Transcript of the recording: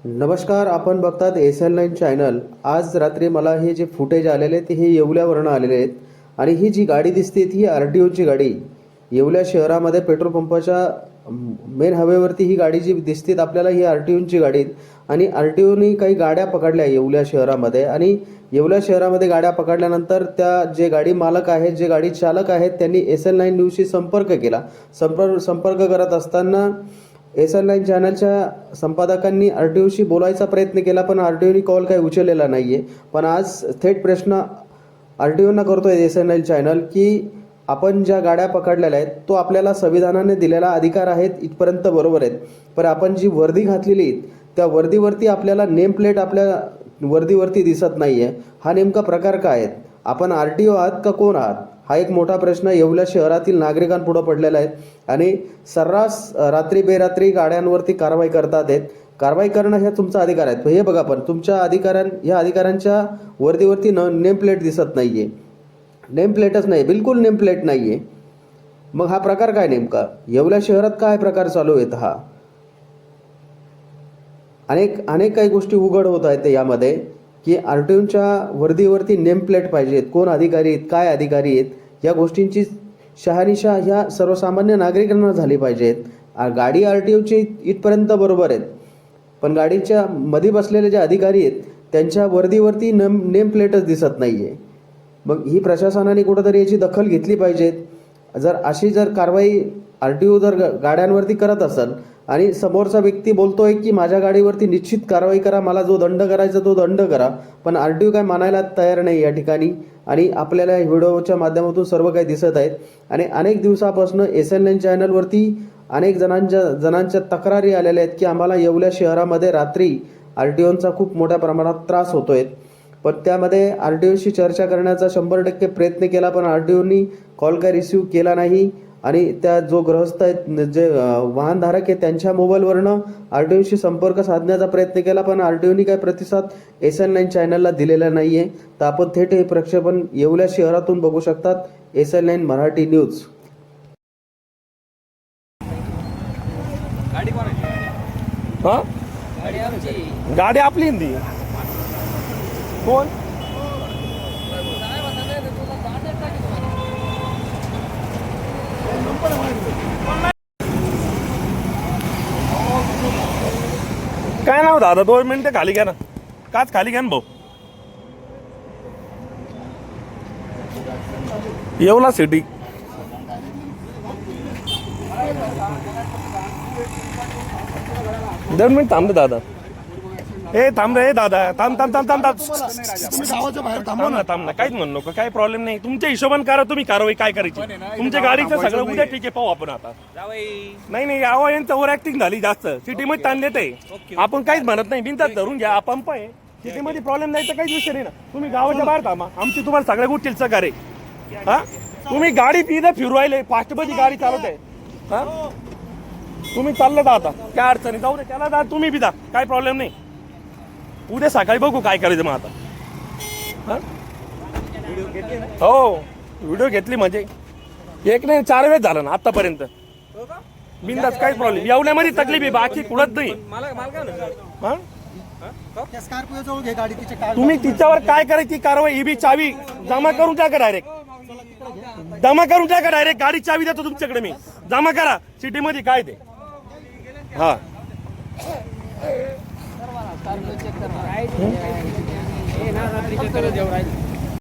नमस्कार, आपण बघतात SL9 चॅनल। आज रात्री मला हे जे फुटेज आलेले आहेत हे येवल्यावरून आलेले आहेत आणि ही जी गाडी दिसते ही RTOची गाडी। येवल्या शहरामध्ये पेट्रोल पंपाच्या मेन हायवेवरती ही गाडी जी दिसते आपल्याला ही RTOची गाडी आणि RTOनी काही गाड्या पकडल्या येवल्या शहरामध्ये आणि येवल्या शहरामध्ये गाड्या पकडल्यानंतर त्या जे गाडी मालक आहेत, जे गाडी चालक आहेत, त्यांनी SL9 न्यूजशी संपर्क केला। संपर्क करत असताना SL9 चॅनलच्या संपादकांनी RTOशी बोलायचा प्रयत्न केला, पण RTOनी कॉल काही उचललेला नाहीये। पण आज थेट प्रश्न RTOना करतोय SL9 चॅनल की आपण ज्या गाड्या पकडलेल्या आहेत तो आपल्याला संविधानाने दिलेला अधिकार आहेत, इथपर्यंत बरोबर आहेत, पण आपण जी वर्दी घातलेली त्या वर्दीवरती आपल्याला नेम प्लेट आपल्या वर्दीवरती दिसत नाहीये। हा नेमका प्रकार काय आहे? आपण RTO आहात का कोण आहात? हा एक मोठा प्रश्न येवल्या शहरातील नागरिकांपुढे पडलेला आहे आणि सर्रास रात्री बेरात्री गाड्यांवरती कारवाई करतात आहेत। कारवाई करणं हे तुमचा अधिकार आहे। हे बघा, पण तुमच्या या अधिकाऱ्यांच्या वर्दीवरती नेम प्लेट दिसत नाहीये, नेम प्लेटच नाही, बिलकुल नेम प्लेट नाहीये। मग हा प्रकार काय नेमका? येवल्या शहरात काय प्रकार चालू आहेत? हा अनेक काही गोष्टी उघड होत आहेत यामध्ये की RTOच्या वर्दीवरती नेम प्लेट पाहिजेत, कोण अधिकारी आहेत, काय अधिकारी आहेत, या गोष्टींची शहानिशा ह्या सर्वसामान्य नागरिकांना झाली पाहिजेत। गाडी RTOची इथपर्यंत बरोबर आहेत, पण गाडीच्या मध्ये बसलेले जे अधिकारी आहेत त्यांच्या वर्दीवरती नेम प्लेटच दिसत नाहीये। मग ही प्रशासनाने कुठेतरी याची दखल घेतली पाहिजे। जर कारवाई RTO जर गाड्यांवरती करत असेल आणि समोरचा व्यक्ती बोलतोय की माझ्या गाडीवरती निश्चित कारवाई करा, मला जो दंड करायचा तो दंड करा, पण RTO काय मानायला तयार नाही या ठिकाणी। आणि आपल्याला व्हिडिओच्या माध्यमातून सर्व काही दिसत आहेत आणि अनेक दिवसापासून SL9 चॅनलवरती अनेक जणांच्या तक्रारी आलेल्या आहेत की आम्हाला येवल्या शहरामध्ये रात्री RTOचा खूप मोठ्या प्रमाणात त्रास होतोय। पण त्यामध्ये RTOशी चर्चा करण्याचा 100% प्रयत्न केला, पण RTOनी कॉल काय रिसीव केला नाही आणि त्या जो ग्रहस्थ आहेत, जे वाहनधारक आहेत, त्यांच्या मोबाईलवरनं RTOशी संपर्क साधण्याचा प्रयत्न केला, पण RTOनी काही प्रतिसाद SL9 चॅनलला दिलेला नाहीये। तर आपण थेट हे प्रक्षेपण येवल्या शहरातून बघू शकतात, SL9 मराठी न्यूज। गाडी आपली हिंदी कोण काय नाव दादा? 2 मिनिटं खाली घ्या ना, काच खाली घ्या ना भाऊ। येवला सिटी दोन मिनिट थांब दादा। ए थांब रे दादा, थांब थांब थांब थांब थांब तुम्ही गावाच्या बाहेर थांबा ना. थांब ना, काहीच म्हणू नका, काही प्रॉब्लेम नाही। तुमच्या हिशोबाने करा तुम्ही कारवाई काय करायची। तुमच्या गाडीचं सगळं उद्या ठीक आहे, पाहू आपण आता। नाही आवा यांचं ओव्हर ऍक्टिंग झाली जास्त, सिटीमध्ये ताणले ते आपण काहीच म्हणत नाही, बिनधास्त धरून घ्या, पंप आहे सिटीमध्ये, प्रॉब्लेम नाही तर काहीच विषय नाही ना। तुम्ही गावाच्या बाहेर थांबा, आमची तुम्हाला सगळ्या गोष्टी सहकार्य आहे। हा तुम्ही गाडी पिझ्या फिरवायले, फास्टमध्ये गाडी चालवत आहे, हा तुम्ही चाललं जा आता, काय अडचणी जाऊ दे, त्याला जा, तुम्ही बी जा, काय प्रॉब्लेम नाही। उद्या सकाळी बघू काय करायचं मग आता। हो व्हिडिओ घेतली म्हणजे एक नाही 4 वेळेस झालं ना आतापर्यंत, बिंदास काही प्रॉब्लेम। येवल्यामध्ये तकलीफ आहे, बाकी कुठत नाही। तुम्ही तिच्यावर काय करायची कारवाई, ही बी चावी जमा करून टाका डायरेक्ट, गाडी चावी देतो तुमच्याकडे मी, जमा करा सिटीमध्ये काय ते। हा चेक करा